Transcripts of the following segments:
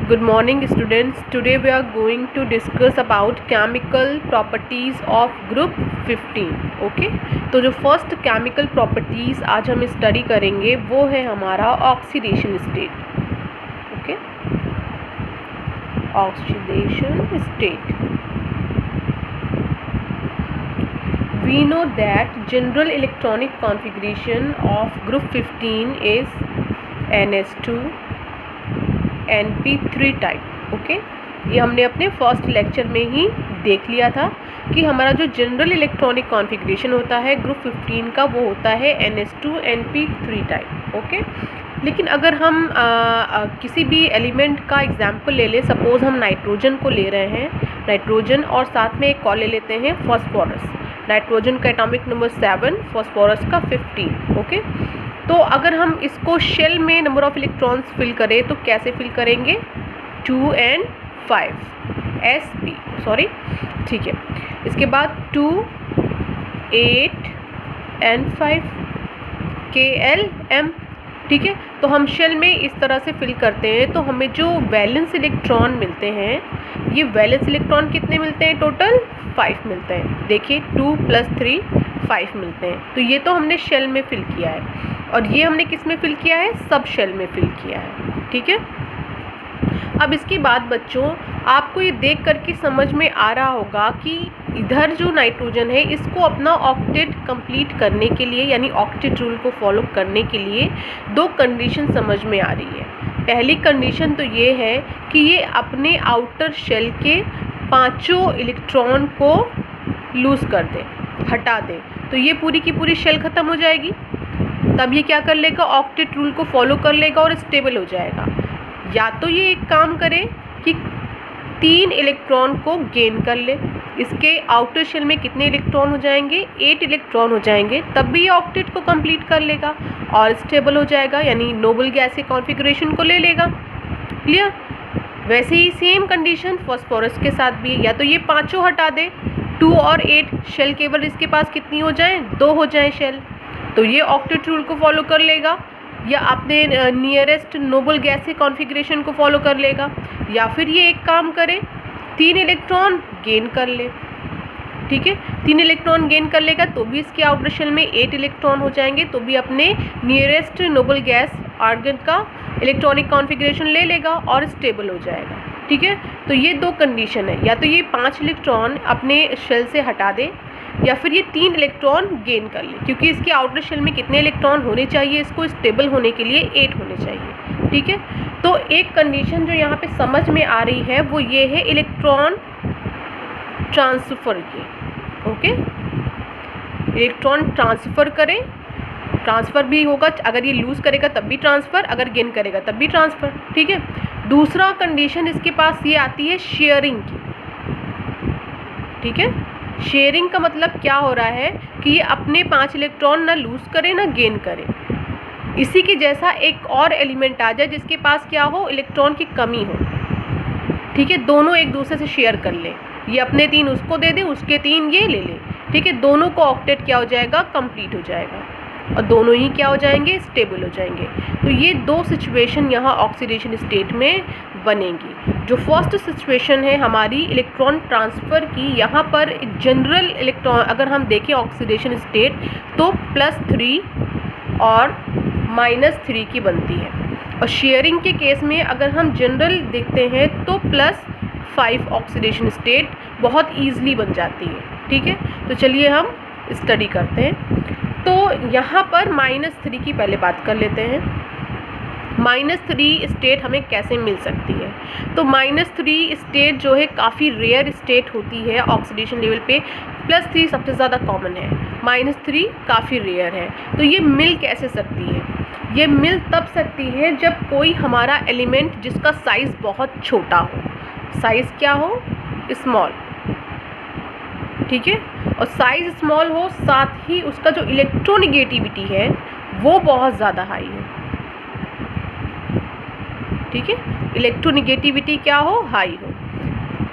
Good morning students. Today we are going to discuss about chemical properties of group 15. Okay, तो जो first chemical properties आज हम study करेंगे वो है हमारा oxidation state. Okay, oxidation state. We know that general electronic configuration of group 15 is NS2 NP3 type. Okay, ये हमने अपने फर्स्ट लेक्चर में ही देख लिया था कि हमारा जो जनरल इलेक्ट्रॉनिक कॉन्फ़िगरेशन होता है ग्रुप 15 का वो होता है NS2 NP3 टाइप. ओके, लेकिन अगर हम किसी भी एलिमेंट का एग्जाम्पल ले लें, सपोज़ हम नाइट्रोजन को ले रहे हैं, नाइट्रोजन और साथ में एक कॉल ले लेते हैं फॉस्फोरस. नाइट्रोजन का एटॉमिक नंबर 7, फॉस्फोरस का 15. ओके, तो अगर हम इसको शेल में नंबर ऑफ़ इलेक्ट्रॉन्स फिल करें तो कैसे फिल करेंगे? 2 and 5 sp. सॉरी, ठीक है. इसके बाद 2 8 and 5 KLM. ठीक है, तो हम शेल में इस तरह से फिल करते हैं तो हमें जो वैलेंस इलेक्ट्रॉन मिलते हैं, ये वैलेंस इलेक्ट्रॉन कितने मिलते हैं? टोटल 5 मिलते हैं. देखिए 2 + 3 5 मिलते हैं. तो ये तो हमने शेल में फिल किया है और ये हमने किस में फिल किया है? सब शेल में फिल किया है. ठीक है, अब इसके बाद बच्चों आपको ये देख करके समझ में आ रहा होगा कि इधर जो नाइट्रोजन है इसको अपना ऑक्टेट कंप्लीट करने के लिए, यानी ऑक्टेट रूल को फॉलो करने के लिए दो कंडीशन समझ में आ रही है. पहली कंडीशन तो ये है कि ये अपने आउटर शेल के पांचों इलेक्ट्रॉन को लूज़ कर दे, हटा दे. तो ये पूरी की पूरी शेल ख़त्म हो जाएगी. तब ये क्या कर लेगा? ऑक्टेट रूल को फॉलो कर लेगा और स्टेबल हो जाएगा. या तो ये एक काम करे कि 3 इलेक्ट्रॉन को गेन कर ले. इसके आउटर शेल में कितने इलेक्ट्रॉन हो जाएंगे? 8 इलेक्ट्रॉन हो जाएंगे. तब भी ये ऑक्टेट को कंप्लीट कर लेगा और स्टेबल हो जाएगा, यानी नोबल गैस के कॉन्फ़िगरेशन को ले लेगा. क्लियर? वैसे ही सेम कंडीशन फॉस्फोरस के साथ भी है. या तो ये पाँचों हटा दे, 2 और 8 शेल केवल इसके पास कितनी हो जाएँ? 2 हो जाएँ शेल. तो ये ऑक्टेट रूल को फॉलो कर लेगा, या अपने नियरेस्ट नोबल गैस के कॉन्फ़िगरेशन को फॉलो कर लेगा. या फिर ये एक काम करे, 3 इलेक्ट्रॉन गेन कर ले. ठीक है, 3 इलेक्ट्रॉन गेन कर लेगा तो भी इसके आउटर शेल में 8 इलेक्ट्रॉन हो जाएंगे, तो भी अपने नियरेस्ट नोबल गैस आर्गन का इलेक्ट्रॉनिक कॉन्फ़िगरेशन ले लेगा और स्टेबल हो जाएगा. ठीक है, तो ये दो कंडीशन है. या तो ये 5 इलेक्ट्रॉन अपने शेल से हटा दे, या फिर ये 3 इलेक्ट्रॉन गेन कर ले, क्योंकि इसके आउटर शेल में कितने इलेक्ट्रॉन होने चाहिए? इसको स्टेबल होने के लिए 8 होने चाहिए. ठीक है, तो एक कंडीशन जो यहाँ पे समझ में आ रही है वो ये है इलेक्ट्रॉन ट्रांसफ़र की. ओके, इलेक्ट्रॉन ट्रांसफ़र करें, ट्रांसफ़र भी होगा. अगर ये लूज़ करेगा तब भी ट्रांसफ़र, अगर गेन करेगा तब भी ट्रांसफ़र. ठीक है, दूसरा कंडीशन इसके पास ये आती है शेयरिंग की. ठीक है, शेयरिंग का मतलब क्या हो रहा है कि ये अपने 5 इलेक्ट्रॉन ना लूज़ करे ना गेन करे. इसी के जैसा एक और एलिमेंट आ जाए जिसके पास क्या हो? इलेक्ट्रॉन की कमी हो. ठीक है, दोनों एक दूसरे से शेयर कर ले. ये अपने 3 उसको दे दे, उसके 3 ये ले ले. ठीक है, दोनों को ऑक्टेट क्या हो जाएगा? कंप्लीट हो जाएगा और दोनों ही क्या हो जाएंगे? स्टेबल हो जाएंगे. तो ये दो सिचुएशन यहाँ ऑक्सीडेशन स्टेट में बनेगी. जो फर्स्ट सिचुएशन है हमारी इलेक्ट्रॉन ट्रांसफ़र की, यहाँ पर एक जनरल इलेक्ट्रॉन अगर हम देखें ऑक्सीडेशन स्टेट तो +3 और -3 की बनती है. और शेयरिंग के केस में अगर हम जनरल देखते हैं तो +5 ऑक्सीडेशन स्टेट बहुत ईजिली बन जाती है. ठीक है, तो चलिए हम स्टडी करते हैं. तो यहाँ पर -3 की पहले बात कर लेते हैं. -3 स्टेट हमें कैसे मिल सकती है? तो -3 स्टेट जो है काफ़ी रेयर स्टेट होती है ऑक्सीडेशन लेवल पे. +3 सबसे ज़्यादा कॉमन है, -3 काफ़ी रेयर है. तो ये मिल कैसे सकती है? ये मिल तब सकती है जब कोई हमारा एलिमेंट जिसका साइज़ बहुत छोटा हो. साइज़ क्या हो? स्मॉल. ठीक है, और साइज़ स्मॉल हो, साथ ही उसका जो इलेक्ट्रोनेगेटिविटी है वो बहुत ज़्यादा हाई है. ठीक है, इलेक्ट्रोनेगेटिविटी क्या हो? हाई हो.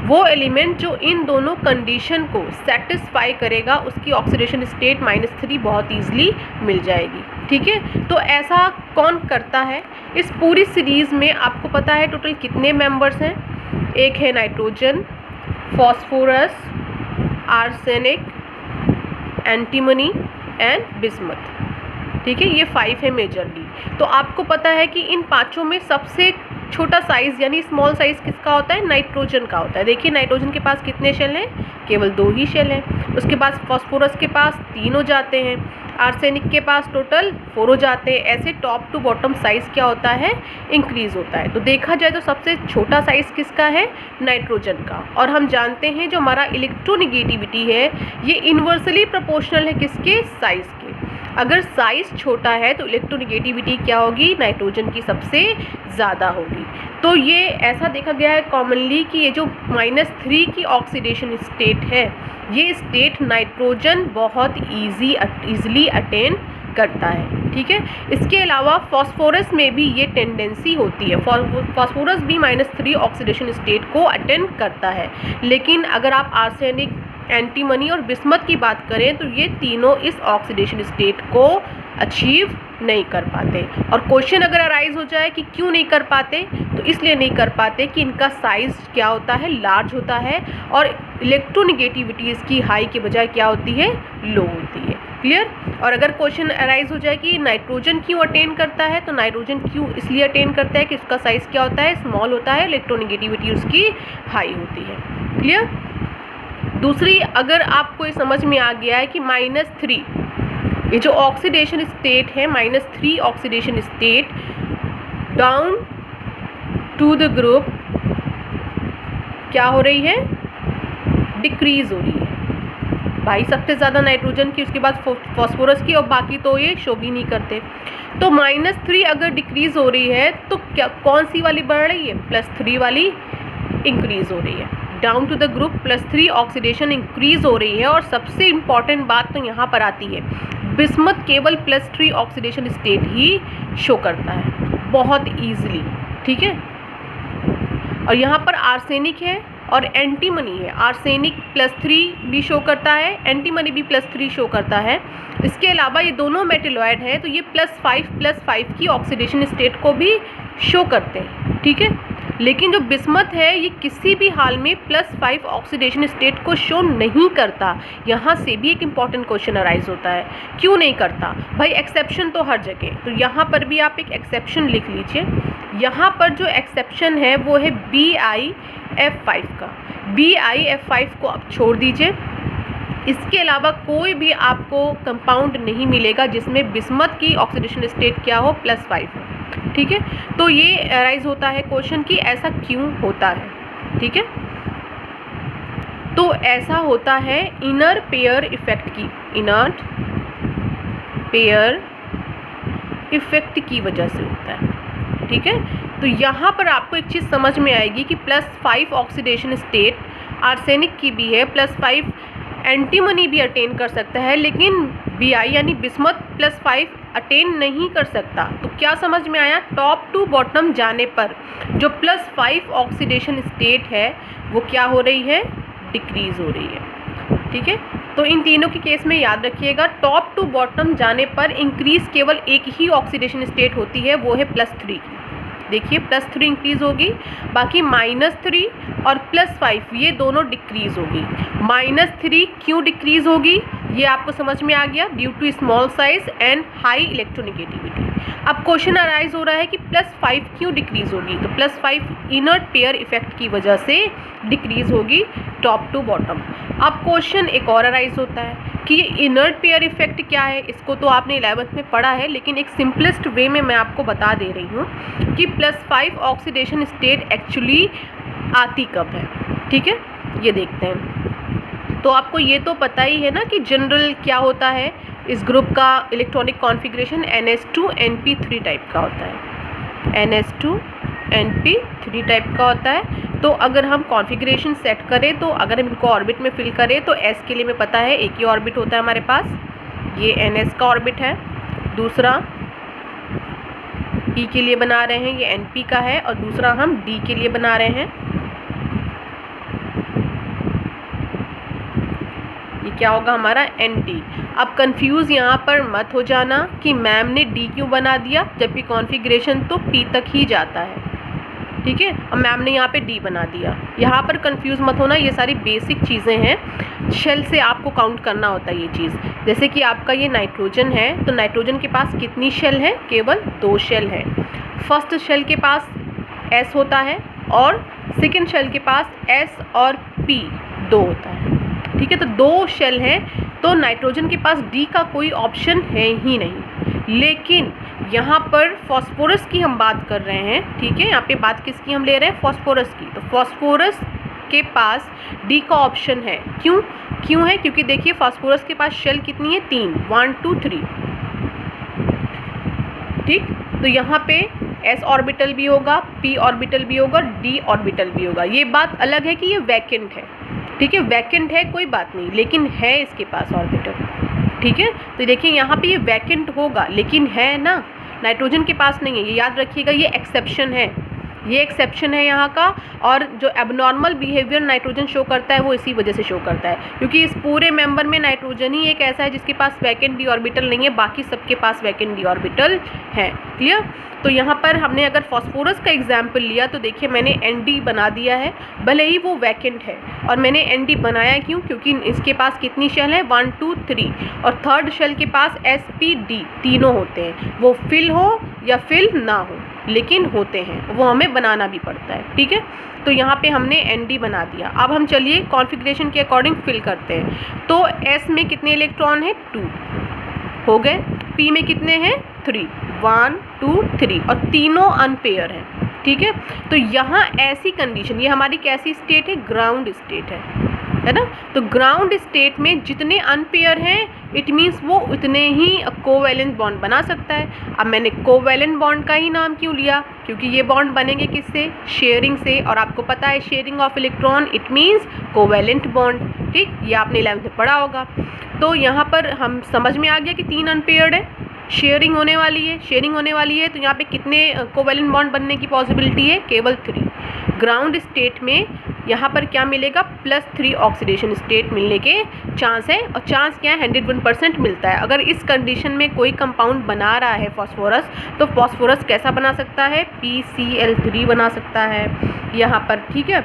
वो एलिमेंट जो इन दोनों कंडीशन को सेटिस्फाई करेगा उसकी ऑक्सीडेशन स्टेट -3 बहुत ईजिली मिल जाएगी. ठीक है। तो ऐसा कौन करता है? इस पूरी सीरीज़ में आपको पता है टोटल कितने मेंबर्स हैं? एक है nitrogen, phosphorus, arsenic, antimony and bismuth. ठीक है, ये 5 है मेजरली। तो आपको पता है कि इन पांचों में सबसे छोटा साइज यानी स्मॉल साइज किसका होता है? नाइट्रोजन का होता है। देखिए नाइट्रोजन के पास कितने शेल हैं? केवल 2 ही शेल हैं। उसके बाद फॉस्फोरस के पास 3 हो जाते हैं, आर्सेनिक के पास टोटल 4 हो जाते हैं। ऐसे टॉप टू बॉटम साइज क्या होता है? इंक्रीज होता है। तो देखा जाए तो सबसे छोटा साइज किसका है? नाइट्रोजन का। और हम जानते हैं जो हमारा इलेक्ट्रोनिगेटिविटी है ये इन्वर्सली प्रोपोर्शनल है किसके? साइज के। अगर साइज छोटा है तो इलेक्ट्रोनिगेटिविटी क्या होगी? नाइट्रोजन की सबसे ज़्यादा होगी। तो ये ऐसा देखा गया है कॉमनली कि ये जो -3 की ऑक्सीडेशन स्टेट है ये स्टेट नाइट्रोजन बहुत ईजिली अटेन करता है। ठीक है, इसके अलावा फॉस्फोरस में भी ये टेंडेंसी होती है। फॉस्फोरस भी -3 ऑक्सीडेशन स्टेट को अटेन करता है। लेकिन अगर आप आर्सेनिक, एंटीमनी और बिस्मथ की बात करें तो ये तीनों इस ऑक्सीडेशन स्टेट को अचीव नहीं कर पाते। और क्वेश्चन अगर अराइज हो जाए कि क्यों नहीं कर पाते, तो इसलिए नहीं कर पाते कि इनका साइज क्या होता है? लार्ज होता है। और इलेक्ट्रोनिगेटिविटी इसकी हाई के बजाय क्या होती है? लो होती है। क्लियर? और अगर क्वेश्चन अराइज हो जाए कि नाइट्रोजन क्यों अटेन करता है, तो नाइट्रोजन क्यों इसलिए अटेन करता है कि उसका साइज क्या होता है? स्मॉल होता है, इलेक्ट्रोनिगेटिविटी उसकी हाई होती है। क्लियर? दूसरी, अगर आपको ये समझ में आ गया है कि -3 ये जो ऑक्सीडेशन स्टेट है, -3 oxidation state down to the group क्या हो रही है? डिक्रीज हो रही है। भाई सबसे ज़्यादा नाइट्रोजन की, उसके बाद फॉस्फोरस की, और बाकी तो ये शो भी नहीं करते। तो -3 अगर डिक्रीज हो रही है तो क्या कौन सी वाली बढ़ रही है? +3 वाली इंक्रीज हो रही है। Down to the group +3 oxidation increase हो रही है। और सबसे इम्पॉर्टेंट बात तो यहाँ पर आती है, बिस्मथ केवल +3 ऑक्सीडेशन स्टेट ही शो करता है बहुत ईजिली। ठीक है, और यहाँ पर आर्सेनिक है और एंटीमनी है। आर्सेनिक +3 भी शो करता है, एंटीमनी भी +3 शो करता है। इसके अलावा ये दोनों मेटलॉयड हैं तो ये +5 की ऑक्सीडेशन स्टेट को भी शो करते हैं। ठीक है, लेकिन जो बिस्मथ है ये किसी भी हाल में +5 ऑक्सीडेशन स्टेट को शो नहीं करता। यहाँ से भी एक इम्पॉर्टेंट क्वेश्चन अराइज होता है, क्यों नहीं करता? भाई एक्सेप्शन तो हर जगह, तो यहाँ पर भी आप एक एक्सेप्शन लिख लीजिए। यहाँ पर जो एक्सेप्शन है वो है BiF5 का। BiF5 को आप छोड़ दीजिए। इसके अलावा कोई भी आपको कंपाउंड नहीं मिलेगा जिसमें बिस्मथ की ऑक्सीडेशन स्टेट क्या हो? +5 हो। ठीक है, तो ये अराइज होता है क्वेश्चन कि ऐसा क्यों होता है। ठीक है, तो ऐसा होता है इनर पेयर इफेक्ट की, इनर पेयर इफेक्ट की वजह से होता है। ठीक है, तो यहाँ पर आपको एक चीज़ समझ में आएगी कि +5 ऑक्सीडेशन स्टेट आर्सेनिक की भी है, +5 एंटीमनी भी अटेन कर सकता है, लेकिन Bi यानी बिस्मथ +5 अटेन नहीं कर सकता। तो क्या समझ में आया? टॉप टू बॉटम जाने पर जो +5 ऑक्सीडेशन स्टेट है वो क्या हो रही है? डिक्रीज हो रही है। ठीक है, तो इन तीनों के केस में याद रखिएगा, टॉप टू बॉटम जाने पर इंक्रीज केवल एक ही ऑक्सीडेशन स्टेट होती है, वो है +3 की। देखिए +3 इंक्रीज होगी, बाकी -3 और +5 ये दोनों डिक्रीज होगी। -3 क्यों डिक्रीज होगी ये आपको समझ में आ गया, due to small size and high electronegativity. अब क्वेश्चन अराइज हो रहा है कि +5 क्यों डिक्रीज होगी? तो +5 इनर्ट पेयर इफेक्ट की वजह से डिक्रीज होगी टॉप टू बॉटम। अब क्वेश्चन एक और अराइज होता है कि ये इनर्ट पेयर इफेक्ट क्या है? इसको तो आपने 11th में पढ़ा है, लेकिन एक सिंपलेस्ट वे में मैं आपको बता दे रही हूँ कि +5 ऑक्सीडेशन स्टेट एक्चुअली आती कब है। ठीक है, ये देखते हैं। तो आपको ये तो पता ही है ना कि जनरल क्या होता है, इस ग्रुप का इलेक्ट्रॉनिक कॉन्फ़िगरेशन NH2NP3 टाइप का होता है, NH2NP3 टाइप का होता है। तो अगर हम कॉन्फ़िगरेशन सेट करें, तो अगर हम इनको ऑर्बिट में फिल करें तो S के लिए हमें पता है एक ही ऑर्बिट होता है हमारे पास, ये NS का ऑर्बिट है। दूसरा E के लिए बना रहे हैं, ये NP का है, और दूसरा हम D के लिए बना रहे हैं। ये क्या होगा हमारा Nd। अब कंफ्यूज यहाँ पर मत हो जाना कि मैम ने D क्यों बना दिया, जबकि कॉन्फ़िगरेशन तो P तक ही जाता है, ठीक है। अब मैम ने यहाँ पे D बना दिया, यहाँ पर कंफ्यूज मत होना, ये सारी बेसिक चीज़ें हैं, शेल से आपको काउंट करना होता है ये चीज़। जैसे कि आपका ये नाइट्रोजन है, तो नाइट्रोजन के पास कितनी शेल है, केवल 2 शेल है। फर्स्ट शेल के पास S होता है और सेकेंड शेल के पास S और P 2 होता है, ठीक है। तो 2 शेल हैं, तो नाइट्रोजन के पास D का कोई ऑप्शन है ही नहीं। लेकिन यहाँ पर फॉस्फोरस की हम बात कर रहे हैं, ठीक है। यहाँ पे बात किसकी हम ले रहे हैं, फॉस्फोरस की। तो फॉस्फोरस के पास D का ऑप्शन है, क्यों है, क्योंकि देखिए फॉस्फोरस के पास शेल कितनी है, 3, 1 2 3, ठीक। तो यहाँ पे S ऑर्बिटल भी होगा, P ऑर्बिटल भी होगा, D ऑर्बिटल भी होगा। ये बात अलग है कि ये वैकेंट है, ठीक है, वैकेंट है कोई बात नहीं, लेकिन है इसके पास ऑर्बिटल, ठीक है। तो देखिए यहाँ पे ये वैकेंट होगा, लेकिन है ना, नाइट्रोजन के पास नहीं है, ये याद रखिएगा, ये एक्सेप्शन है, ये एक्सेप्शन है यहाँ का। और जो एबनॉर्मल बिहेवियर नाइट्रोजन शो करता है वो इसी वजह से शो करता है, क्योंकि इस पूरे मेंबर में नाइट्रोजन ही एक ऐसा है जिसके पास वैकेंट डी ऑर्बिटल नहीं है, बाकी सबके पास वैकेंट डी ऑर्बिटल है। क्लियर। तो यहाँ पर हमने अगर फॉस्फोरस का एग्जाम्पल लिया तो देखिए मैंने Nd बना दिया है, भले ही वो वैकेंट है। और मैंने Nd बनाया क्यों, क्योंकि इसके पास कितनी शेल है, 1 2 3, और थर्ड शेल के पास Sp D तीनों होते हैं, वो फिल हो या फिल ना हो, लेकिन होते हैं, वो हमें बनाना भी पड़ता है, ठीक है। तो यहाँ पे हमने Nd बना दिया। अब हम चलिए कॉन्फ़िगरेशन के अकॉर्डिंग फिल करते हैं। तो S में कितने इलेक्ट्रॉन हैं, 2 हो गए, P में कितने हैं, 3, 1 2 3, और तीनों अनपेयर हैं, ठीक है। तो यहाँ ऐसी कंडीशन, ये हमारी कैसी स्टेट है, ग्राउंड स्टेट है ना। तो ग्राउंड स्टेट में जितने अनपेयर हैं इट मीन्स वो उतने ही कोवैलेंट बॉन्ड बना सकता है। अब मैंने कोवैलेंट बॉन्ड का ही नाम क्यों लिया, क्योंकि ये बॉन्ड बनेंगे किससे, शेयरिंग से, और आपको पता है sharing of electron it means covalent bond, ठीक। ये आपने 11th में पढ़ा होगा। तो यहाँ पर हम समझ में आ गया कि 3 अनपेयर्ड है, शेयरिंग होने वाली है, तो यहाँ पे कितने कोवैलेंट बॉन्ड बनने की पॉसिबिलिटी है, केवल 3। ग्राउंड स्टेट में यहाँ पर क्या मिलेगा, +3 ऑक्सीडेशन स्टेट मिलने के चांस है, और चांस क्या है, 101% मिलता है। अगर इस कंडीशन में कोई कंपाउंड बना रहा है फॉस्फोरस, तो फॉस्फोरस कैसा बना सकता है, PCl3 बना सकता है यहाँ पर, ठीक है।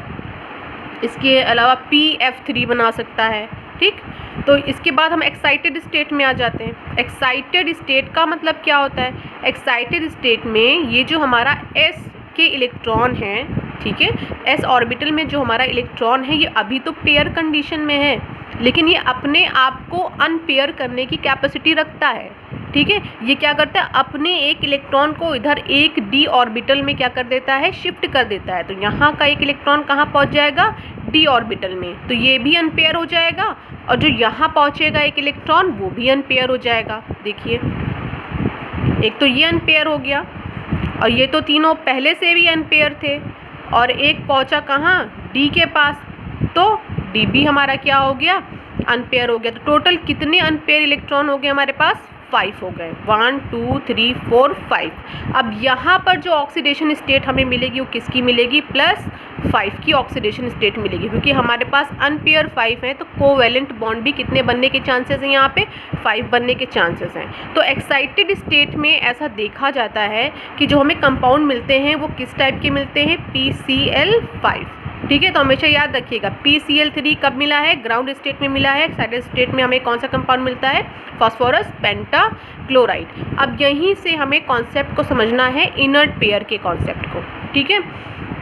इसके अलावा PF3 बना सकता है, ठीक। तो इसके बाद हम एक्साइटेड स्टेट में आ जाते हैं। एक्साइटेड स्टेट का मतलब क्या होता है, एक्साइटेड स्टेट में ये जो हमारा S के इलेक्ट्रॉन हैं, ठीक है, S ऑर्बिटल में जो हमारा इलेक्ट्रॉन है ये अभी तो पेयर कंडीशन में है, लेकिन ये अपने आप को अनपेयर करने की कैपेसिटी रखता है, ठीक है। ये क्या करता है, अपने एक इलेक्ट्रॉन को इधर एक D ऑर्बिटल में क्या कर देता है, शिफ्ट कर देता है। तो यहाँ का एक इलेक्ट्रॉन कहाँ पहुँच जाएगा, D ऑर्बिटल में, तो ये भी अनपेयर हो जाएगा, और जो यहाँ पहुँचेगा एक इलेक्ट्रॉन वो भी अनपेयर हो जाएगा। देखिए एक तो ये अनपेयर हो गया, और ये तो तीनों पहले से भी अनपेयर थे, और एक पहुँचा कहाँ, D के पास, तो D भी हमारा क्या हो गया, अनपेयर हो गया। तो टोटल कितने अनपेयर इलेक्ट्रॉन हो गए हमारे पास, 5 हो गए, 1 2 3 4 5। अब यहाँ पर जो ऑक्सीडेशन स्टेट हमें मिलेगी वो किसकी मिलेगी, +5 की ऑक्सीडेशन स्टेट मिलेगी, क्योंकि हमारे पास अनपेयर 5 है, तो कोवैलेंट बॉन्ड भी कितने बनने के चांसेस हैं, यहाँ पे 5 बनने के चांसेस हैं। तो एक्साइटेड स्टेट में ऐसा देखा जाता है कि जो हमें कंपाउंड मिलते हैं वो किस टाइप के मिलते हैं, PCl5, ठीक है। तो हमेशा याद रखिएगा PCl3 कब मिला है, ग्राउंड स्टेट में मिला है। एक्साइटेड स्टेट में हमें कौन सा कंपाउंड मिलता है, फॉस्फोरस पेंटाक्लोराइड। अब यहीं से हमें कॉन्सेप्ट को समझना है, इनर्ट पेयर के कॉन्सेप्ट को, ठीक है।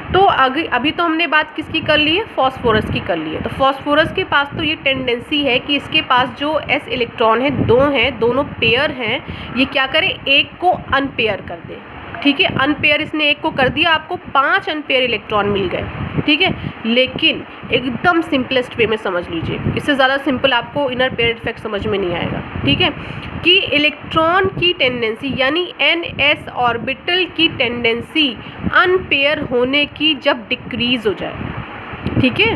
तो अभी तो हमने बात किसकी कर ली है, फॉस्फोरस की कर ली है। तो फॉस्फोरस के पास तो ये टेंडेंसी है कि इसके पास जो S इलेक्ट्रॉन है 2 हैं, दोनों पेयर हैं, ये क्या करे, एक को अनपेयर कर दे, ठीक है। अनपेयर इसने एक को कर दिया, आपको 5 अनपेयर इलेक्ट्रॉन मिल गए, ठीक है। लेकिन एकदम सिंपलेस्ट वे में समझ लीजिए, इससे ज़्यादा सिंपल आपको इनर पेयर इफेक्ट समझ में नहीं आएगा, ठीक है। कि इलेक्ट्रॉन की टेंडेंसी यानी NS ऑर्बिटल की टेंडेंसी अनपेयर होने की जब डिक्रीज हो जाए, ठीक है,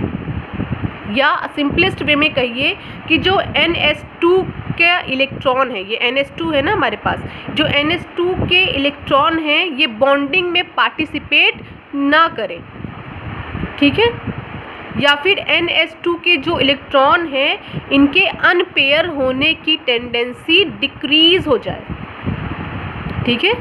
या सिंपलेस्ट वे में कहिए कि जो NS2 के इलेक्ट्रॉन है, ये NS2 है ना हमारे पास, जो NS2 के इलेक्ट्रॉन हैं ये बॉन्डिंग में पार्टिसिपेट ना करें, ठीक है। या फिर NH2 के जो इलेक्ट्रॉन हैं इनके अनपेयर होने की टेंडेंसी डिक्रीज हो जाए। ठीक है,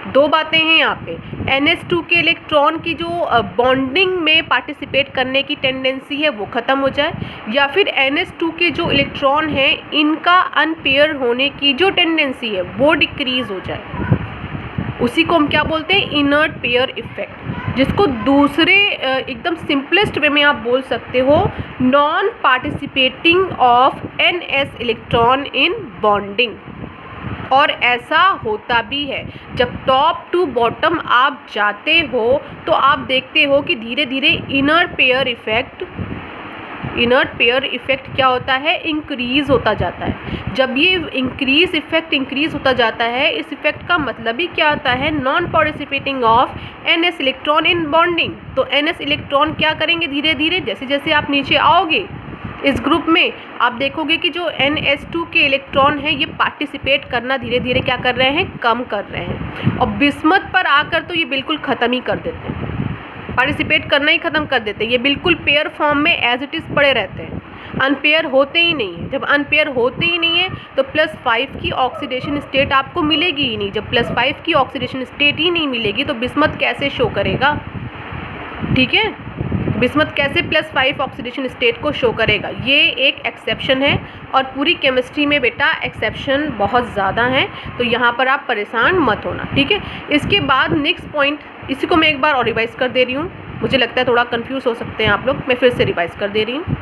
दो बातें हैं यहाँ पे, NH2 के इलेक्ट्रॉन की जो बॉन्डिंग में पार्टिसिपेट करने की टेंडेंसी है वो ख़त्म हो जाए, या फिर NH2 के जो इलेक्ट्रॉन हैं इनका अनपेयर होने की जो टेंडेंसी है वो डिक्रीज हो जाए। उसी को हम क्या बोलते हैं, इनर्ट पेयर इफेक्ट, जिसको दूसरे एकदम सिंपलेस्ट वे में आप बोल सकते हो non participating of NS electron in bonding. और ऐसा होता भी है, जब टॉप टू बॉटम आप जाते हो तो आप देखते हो कि धीरे धीरे इनर्ट पेयर इफेक्ट क्या होता है, इंक्रीज होता जाता है। जब ये इंक्रीज होता जाता है, इस इफेक्ट का मतलब ही क्या होता है, non participating of NS electron in bonding. तो NS इलेक्ट्रॉन क्या करेंगे, धीरे धीरे जैसे जैसे आप नीचे आओगे इस ग्रुप में आप देखोगे कि जो NH2 के इलेक्ट्रॉन हैं ये पार्टिसिपेट करना धीरे धीरे क्या कर रहे हैं, कम कर रहे हैं। और बिस्मथ पर आकर तो ये बिल्कुल ख़त्म ही कर देते हैं, पार्टिसिपेट करना ही ख़त्म कर देते हैं। ये बिल्कुल पेयर फॉर्म में एज इट इज़ पड़े रहते हैं, अनपेयर होते ही नहीं है। जब अनपेयर होते ही नहीं है तो +5 की ऑक्सीडेशन स्टेट आपको मिलेगी ही नहीं। जब +5 की ऑक्सीडेशन स्टेट ही नहीं मिलेगी तो बिस्मथ कैसे शो करेगा। ठीक है, बिस्मथ कैसे +5 ऑक्सीडेशन स्टेट को शो करेगा। ये एक एक्सेप्शन है और पूरी केमिस्ट्री में बेटा एक्सेप्शन बहुत ज़्यादा हैं, तो यहाँ पर आप परेशान मत होना। ठीक है, इसके बाद नेक्स्ट पॉइंट, इसी को मैं एक बार और रिवाइज़ कर दे रही हूँ, मुझे लगता है थोड़ा कंफ्यूज हो सकते हैं आप लोग, मैं फिर से रिवाइज़ कर दे रही हूँ।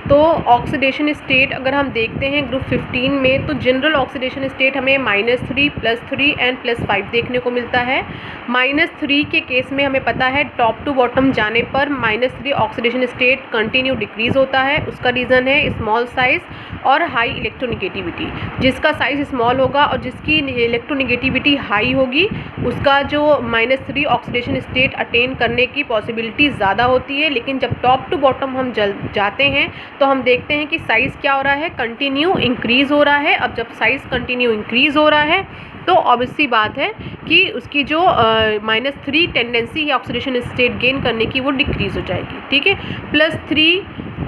तो ऑक्सीडेशन स्टेट अगर हम देखते हैं ग्रुप 15 में, तो जनरल ऑक्सीडेशन स्टेट हमें -3 +3 एंड +5 देखने को मिलता है। -3 के केस में हमें पता है टॉप टू बॉटम जाने पर -3 ऑक्सीडेशन स्टेट कंटिन्यू डिक्रीज होता है। उसका रीज़न है स्मॉल साइज़ और हाई इलेक्ट्रोनिगेटिविटी। जिसका साइज़ स्मॉल होगा और जिसकी इलेक्ट्रोनिगेटिविटी हाई होगी उसका जो -3 ऑक्सीडेशन स्टेट अटेन करने की पॉसिबिलिटी ज़्यादा होती है। लेकिन जब टॉप टू बॉटम हम जाते हैं तो हम देखते हैं कि साइज़ क्या हो रहा है, कंटिन्यू इंक्रीज़ हो रहा है। अब जब साइज़ कंटिन्यू इंक्रीज़ हो रहा है तो ऑब्वियसली बात है कि उसकी जो -3 टेंडेंसी है ऑक्सीडेशन स्टेट गेन करने की वो डिक्रीज़ हो जाएगी। ठीक है, +3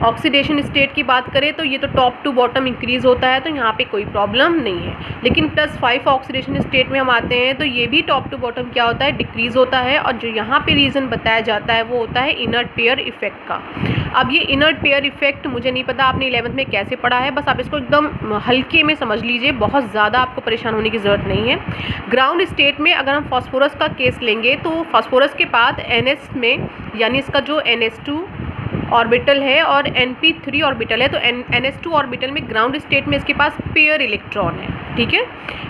ऑक्सीडेशन स्टेट की बात करें तो ये तो टॉप टू बॉटम इंक्रीज़ होता है, तो यहाँ पे कोई प्रॉब्लम नहीं है। लेकिन +5 ऑक्सीडेशन स्टेट में हम आते हैं तो ये भी टॉप टू बॉटम क्या होता है, डिक्रीज़ होता है। और जो यहाँ पे रीज़न बताया जाता है वो होता है इनर्ट पेयर इफेक्ट का। अब ये इनर्ट पेयर इफेक्ट मुझे नहीं पता आपने 11th में कैसे पढ़ा है, बस आप इसको एकदम हल्के में समझ लीजिए, बहुत ज़्यादा आपको परेशान होने की ज़रूरत नहीं है। ग्राउंड स्टेट में अगर हम फास्फोरस का केस लेंगे तो फास्फोरस के बाद NS में, यानी इसका जो NH2 ऑर्बिटल है और NP3 ऑर्बिटल है, तो NH2 ऑर्बिटल में ग्राउंड स्टेट में इसके पास पेयर इलेक्ट्रॉन है। ठीक है,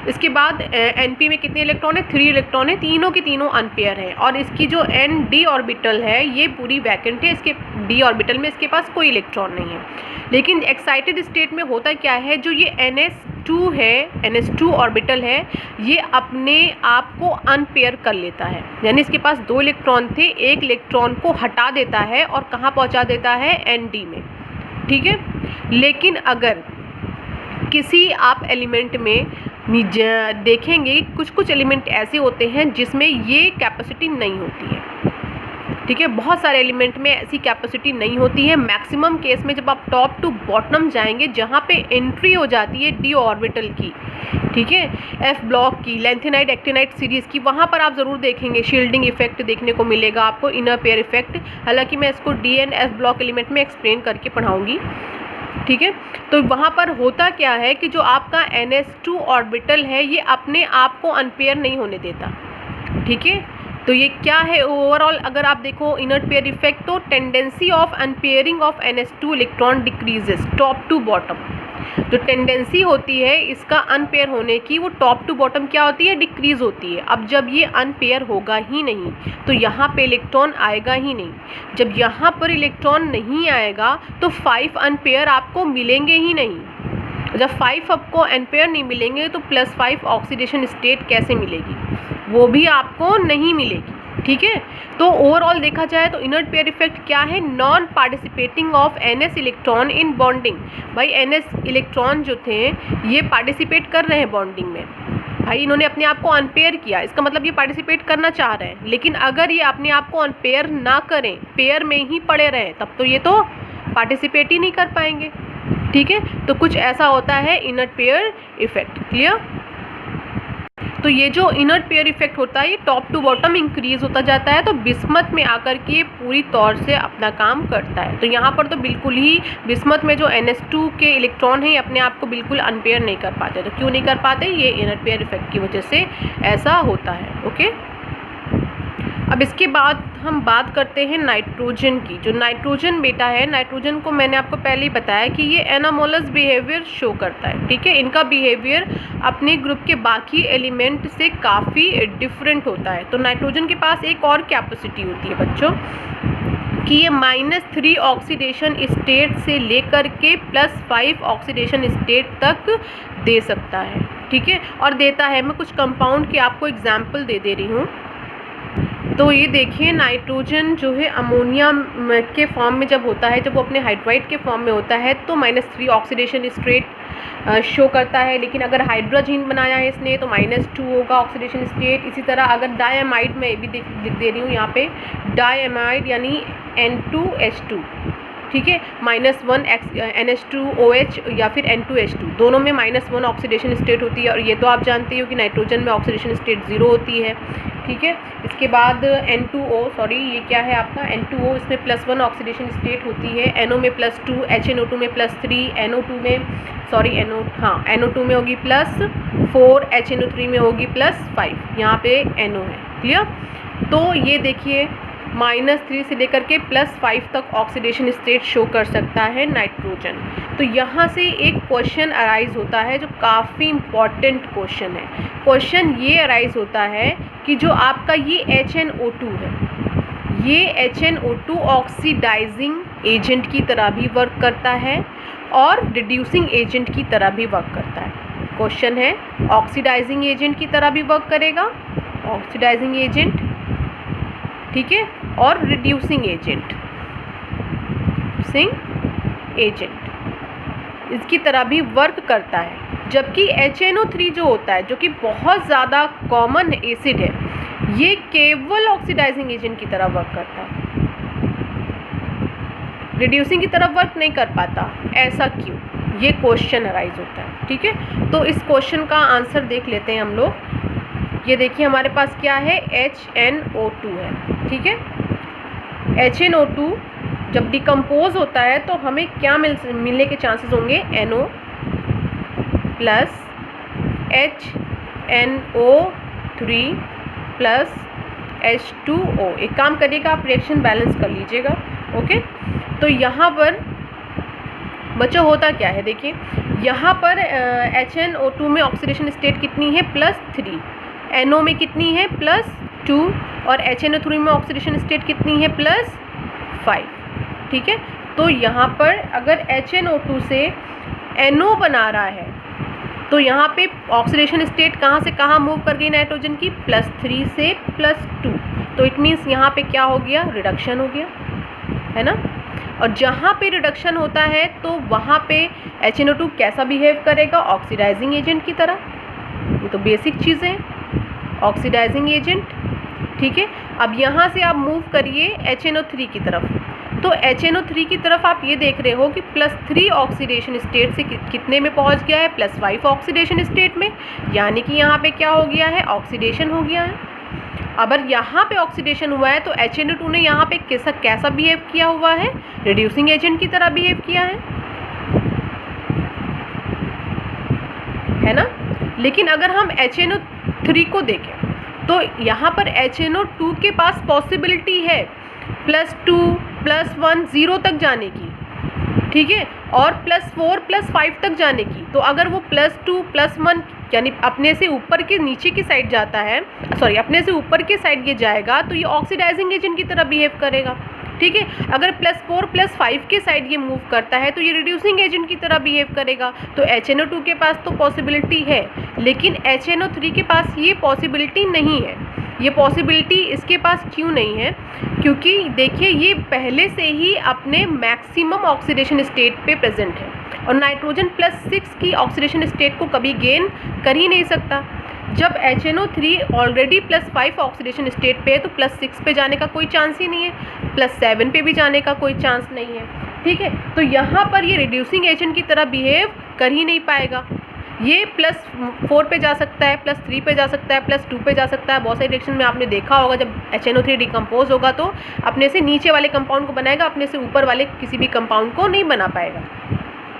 इसके बाद NP में कितने इलेक्ट्रॉन है, 3 इलेक्ट्रॉन है, तीनों के तीनों अनपेयर हैं। और इसकी जो ND ऑर्बिटल है ये पूरी वैकेंट है, इसके D ऑर्बिटल में इसके पास कोई इलेक्ट्रॉन नहीं है। लेकिन एक्साइटेड स्टेट में होता क्या है, जो ये NS2 है, NS2 ऑर्बिटल है, ये अपने आप को अनपेयर कर लेता है। यानी इसके पास 2 इलेक्ट्रॉन थे, एक इलेक्ट्रॉन को हटा देता है और कहाँ पहुँचा देता है, ND में। ठीक है, लेकिन अगर किसी आप एलिमेंट में देखेंगे कुछ एलिमेंट ऐसे होते हैं जिसमें ये कैपेसिटी नहीं होती है। ठीक है, बहुत सारे एलिमेंट में ऐसी कैपेसिटी नहीं होती है। मैक्सिमम केस में जब आप टॉप टू बॉटम जाएंगे जहाँ पे एंट्री हो जाती है D ऑर्बिटल की, ठीक है, F ब्लॉक की, लेंथेनाइट एक्टिनाइट सीरीज़ की, वहाँ पर आप ज़रूर देखेंगे शील्डिंग इफेक्ट देखने को मिलेगा आपको, इनर पेयर इफेक्ट। हालांकि मैं इसको D and F block element में एक्सप्लेन करके पढ़ाऊँगी। ठीक है, तो वहाँ पर होता क्या है कि जो आपका NS2 ऑर्बिटल है ये अपने आप को अनपेयर नहीं होने देता। ठीक है, तो ये क्या है ओवरऑल अगर आप देखो इनर्ट पेयर इफेक्ट, तो tendency of unpairing of NH2 electron decreases top to bottom. जो टेंडेंसी होती है इसका अनपेयर होने की, वो टॉप टू बॉटम क्या होती है, डिक्रीज होती है। अब जब ये अनपेयर होगा ही नहीं तो यहाँ पे इलेक्ट्रॉन आएगा ही नहीं। जब यहाँ पर इलेक्ट्रॉन नहीं आएगा तो 5 अनपेयर आपको मिलेंगे ही नहीं। जब 5 आपको अनपेयर नहीं मिलेंगे तो +5 ऑक्सीडेशन स्टेट कैसे मिलेगी, वो भी आपको नहीं मिलेगी। ठीक है, तो ओवरऑल देखा जाए तो इनर्ट पेयर इफेक्ट क्या है, non participating of NS electron in bonding. भाई NS इलेक्ट्रॉन जो थे ये पार्टिसिपेट कर रहे हैं बॉन्डिंग में, भाई इन्होंने अपने आप को अनपेयर किया, इसका मतलब ये पार्टिसिपेट करना चाह रहे हैं। लेकिन अगर ये अपने आप को अनपेयर ना करें, पेयर में ही पड़े रहें, तब तो ये तो पार्टिसिपेट ही नहीं कर पाएंगे। ठीक है, तो कुछ ऐसा होता है इनर्ट पेयर इफेक्ट। क्लियर? तो ये जो इनर्ट पेयर इफेक्ट होता है ये टॉप टू बॉटम इंक्रीज होता जाता है, तो बिस्मथ में आकर के ये पूरी तौर से अपना काम करता है। तो यहाँ पर तो बिल्कुल ही बिस्मथ में जो NH2 के इलेक्ट्रॉन हैं अपने आप को बिल्कुल अनपेयर नहीं कर पाते। तो क्यों नहीं कर पाते? ये इनर्ट पेयर इफेक्ट की वजह से ऐसा होता है। ओके, अब इसके बाद हम बात करते हैं नाइट्रोजन की। जो नाइट्रोजन बेटा है, नाइट्रोजन को मैंने आपको पहले ही बताया कि ये एनामोलस बिहेवियर शो करता है। ठीक है, इनका बिहेवियर अपने ग्रुप के बाकी एलिमेंट से काफ़ी डिफरेंट होता है। तो नाइट्रोजन के पास एक और कैपेसिटी होती है बच्चों कि ये -3 ऑक्सीडेशन स्टेट से लेकर के +5 ऑक्सीडेशन स्टेट तक दे सकता है। ठीक है, और देता है। मैं कुछ कंपाउंड के आपको एग्जाम्पल दे रही हूँ। तो ये देखिए, नाइट्रोजन जो है अमोनिया के फॉर्म में जब होता है, जब वो अपने हाइड्राइड के फॉर्म में होता है तो -3 ऑक्सीडेशन स्टेट शो करता है। लेकिन अगर हाइड्रोजन बनाया है इसने तो -2 होगा ऑक्सीडेशन स्टेट। इसी तरह अगर डायमाइड में भी लिख दे रही हूँ यहाँ पे, डायमाइड यानी N2H2, ठीक है, -1 NH2OH या फिर N2H2, दोनों में -1 ऑक्सीडेशन स्टेट होती है। और ये तो आप जानते हो कि नाइट्रोजन में ऑक्सीडेशन स्टेट 0 होती है। ठीक है, इसके बाद ये क्या है आपका N2O, इसमें +1 ऑक्सीडेशन स्टेट होती है। NO में +2, HNO2 में +3, NO2 में होगी +4, HNO3 में होगी +5, यहाँ पे NO है। क्लियर? तो ये देखिए -3 से लेकर के +5 तक ऑक्सीडेशन स्टेट शो कर सकता है नाइट्रोजन। तो यहाँ से एक क्वेश्चन अराइज होता है जो काफ़ी इम्पॉर्टेंट क्वेश्चन है। क्वेश्चन ये अराइज होता है कि जो आपका ये HNO2 है, ये HNO2 ऑक्सीडाइजिंग एजेंट की तरह भी वर्क करता है और रिड्यूसिंग एजेंट की तरह भी वर्क करता है। क्वेश्चन है, ऑक्सीडाइजिंग एजेंट की तरह भी वर्क करेगा, ऑक्सीडाइजिंग एजेंट, ठीक है, और रिड्यूसिंग एजेंट, इसकी तरह भी वर्क करता है। जबकि HNO3 जो होता है, जो कि बहुत ज़्यादा कॉमन एसिड है, ये केवल ऑक्सीडाइजिंग एजेंट की तरह वर्क करता है, रिड्यूसिंग की तरफ वर्क नहीं कर पाता। ऐसा क्यों? ये क्वेश्चन अराइज होता है। ठीक है, तो इस क्वेश्चन का आंसर देख लेते हैं हम लोग। ये देखिए हमारे पास क्या है, HNO2 है। ठीक है, HNO2 जब डिकम्पोज होता है तो हमें क्या मिलने के चांसेस होंगे, NO plus HNO3 plus H2O। एक काम करिएगा, आप रिएक्शन बैलेंस कर लीजिएगा। ओके, तो यहाँ पर बच्चों होता क्या है, देखिए यहाँ पर HNO2 में ऑक्सीडेशन स्टेट कितनी है, +3, NO में कितनी है, +2, और HNO3 में ऑक्सीडेशन स्टेट कितनी है, +5। ठीक है, तो यहाँ पर अगर HNO2 से NO बना रहा है तो यहाँ पे ऑक्सीडेशन स्टेट कहाँ से कहाँ मूव कर गई नाइट्रोजन की, +3 से +2। तो इट मीन्स यहाँ पे क्या हो गया, रिडक्शन हो गया, है ना। और जहाँ पे रिडक्शन होता है तो वहाँ पे HNO2 कैसा बिहेव करेगा, ऑक्सीडाइजिंग एजेंट की तरह। ये तो बेसिक चीज़ें हैं, ऑक्सीडाइजिंग एजेंट। ठीक है, अब यहाँ से आप मूव करिए HNO3 की तरफ, तो HNO3 की तरफ आप ये देख रहे हो कि +3 ऑक्सीडेशन स्टेट से कितने में पहुँच गया है, +5 ऑक्सीडेशन स्टेट में, यानी कि यहाँ पे क्या हो गया है, ऑक्सीडेशन हो गया है। अगर यहाँ पे ऑक्सीडेशन हुआ है तो HNO2 ने यहाँ पे कैसा बिहेव किया हुआ है, रिड्यूसिंग एजेंट की तरह बिहेव किया है ना। लेकिन अगर हम HNO3 को देखें तो यहाँ पर HNO2 के पास पॉसिबिलिटी है +2, +1, 0 तक जाने की, ठीक है, और +4, +5 तक जाने की। तो अगर वो +2, +1 यानी अपने से ऊपर के नीचे की साइड जाता है, अपने से ऊपर के साइड ये जाएगा तो ये ऑक्सीडाइजिंग एजेंट की तरह बिहेव करेगा। ठीक है, अगर +4, +5 के साइड ये मूव करता है तो ये रिड्यूसिंग एजेंट की तरह बिहेव करेगा। तो HNO2 के पास तो पॉसिबिलिटी है, लेकिन HNO3 के पास ये पॉसिबिलिटी नहीं है। ये पॉसिबिलिटी इसके पास क्यों नहीं है, क्योंकि देखिए ये पहले से ही अपने मैक्सिमम ऑक्सीडेशन स्टेट पे प्रेजेंट है और नाइट्रोजन +6 की ऑक्सीडेशन स्टेट को कभी गेन कर ही नहीं सकता। जब HNO3 ऑलरेडी +5 ऑक्सीडेशन स्टेट पे है तो +6 पे जाने का कोई चांस ही नहीं है, +7 पे भी जाने का कोई चांस नहीं है, ठीक है। तो यहाँ पर ये रिड्यूसिंग एजेंट की तरह बिहेव कर ही नहीं पाएगा। ये +4 पे जा सकता है, +3 पे जा सकता है, +2 पे जा सकता है। बहुत सारे रिएक्शन में आपने देखा होगा जब HNO3 डिकम्पोज होगा तो अपने से नीचे वाले कंपाउंड को बनाएगा, अपने से ऊपर वाले किसी भी कंपाउंड को नहीं बना पाएगा,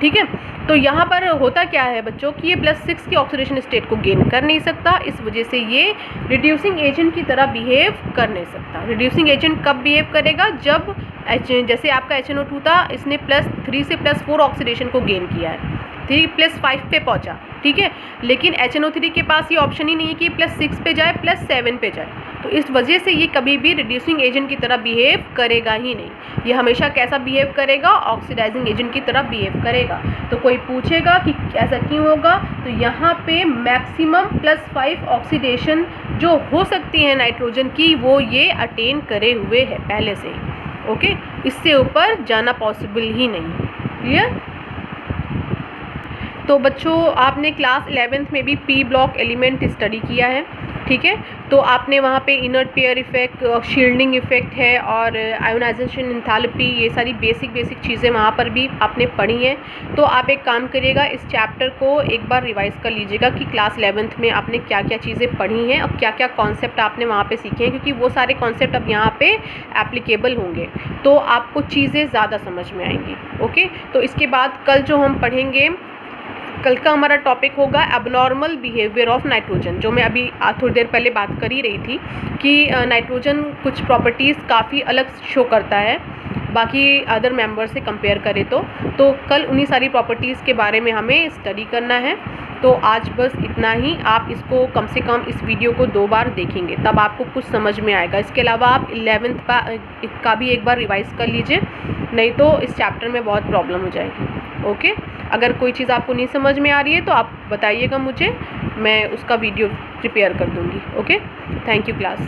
ठीक है। तो यहाँ पर होता क्या है बच्चों कि ये +6 की ऑक्सीडेशन स्टेट को गेन कर नहीं सकता, इस वजह से ये रिड्यूसिंग एजेंट की तरह बिहेव कर नहीं सकता। रिड्यूसिंग एजेंट कब बिहेव करेगा? जब जैसे आपका HNO2 था, इसने +3 से +4 ऑक्सीडेशन को गेन किया है, ठीक, +5 पे पहुंचा, ठीक है। लेकिन HNO3 के पास ये ऑप्शन ही नहीं है कि +6 पे जाए, +7 पे जाए, तो इस वजह से ये कभी भी रिड्यूसिंग एजेंट की तरह बिहेव करेगा ही नहीं। ये हमेशा कैसा बिहेव करेगा? ऑक्सीडाइजिंग एजेंट की तरह बिहेव करेगा। तो कोई पूछेगा कि ऐसा क्यों होगा, तो यहाँ पे मैक्सिमम +5 ऑक्सीडेशन जो हो सकती है नाइट्रोजन की, वो ये अटेन करे हुए है पहले से ही, ओके। इससे ऊपर जाना पॉसिबल ही नहीं, क्लियर। तो बच्चों आपने क्लास 11th में भी पी ब्लॉक एलिमेंट स्टडी किया है, ठीक है। तो आपने वहाँ पे inert pair effect, shielding effect है और आयोनाइजेशन एंथैल्पी, ये सारी बेसिक चीज़ें वहाँ पर भी आपने पढ़ी हैं। तो आप एक काम करिएगा, इस चैप्टर को एक बार रिवाइज़ कर लीजिएगा कि क्लास 11th में आपने क्या क्या चीज़ें पढ़ी हैं और क्या क्या कॉन्सेप्ट आपने वहाँ पे सीखे हैं, क्योंकि वो सारे कॉन्सेप्ट अब यहाँ पे एप्लीकेबल होंगे, तो आपको चीज़ें ज़्यादा समझ में आएंगी, ओके। तो इसके बाद कल जो हम पढ़ेंगे, कल का हमारा टॉपिक होगा एबनॉर्मल बिहेवियर ऑफ नाइट्रोजन, जो मैं अभी थोड़ी देर पहले बात कर ही रही थी कि नाइट्रोजन कुछ प्रॉपर्टीज़ काफ़ी अलग शो करता है बाकी अदर मेंबर से कंपेयर करें तो कल उन्हीं सारी प्रॉपर्टीज़ के बारे में हमें स्टडी करना है। तो आज बस इतना ही। आप इसको कम से कम इस वीडियो को 2 बार देखेंगे तब आपको कुछ समझ में आएगा। इसके अलावा आप 11th का भी एक बार रिवाइज़ कर लीजिए, नहीं तो इस चैप्टर में बहुत प्रॉब्लम हो जाएगी, ओके। अगर कोई चीज़ आपको नहीं समझ में आ रही है तो आप बताइएगा मुझे, मैं उसका वीडियो प्रिपेयर कर दूँगी, ओके। Thank you class.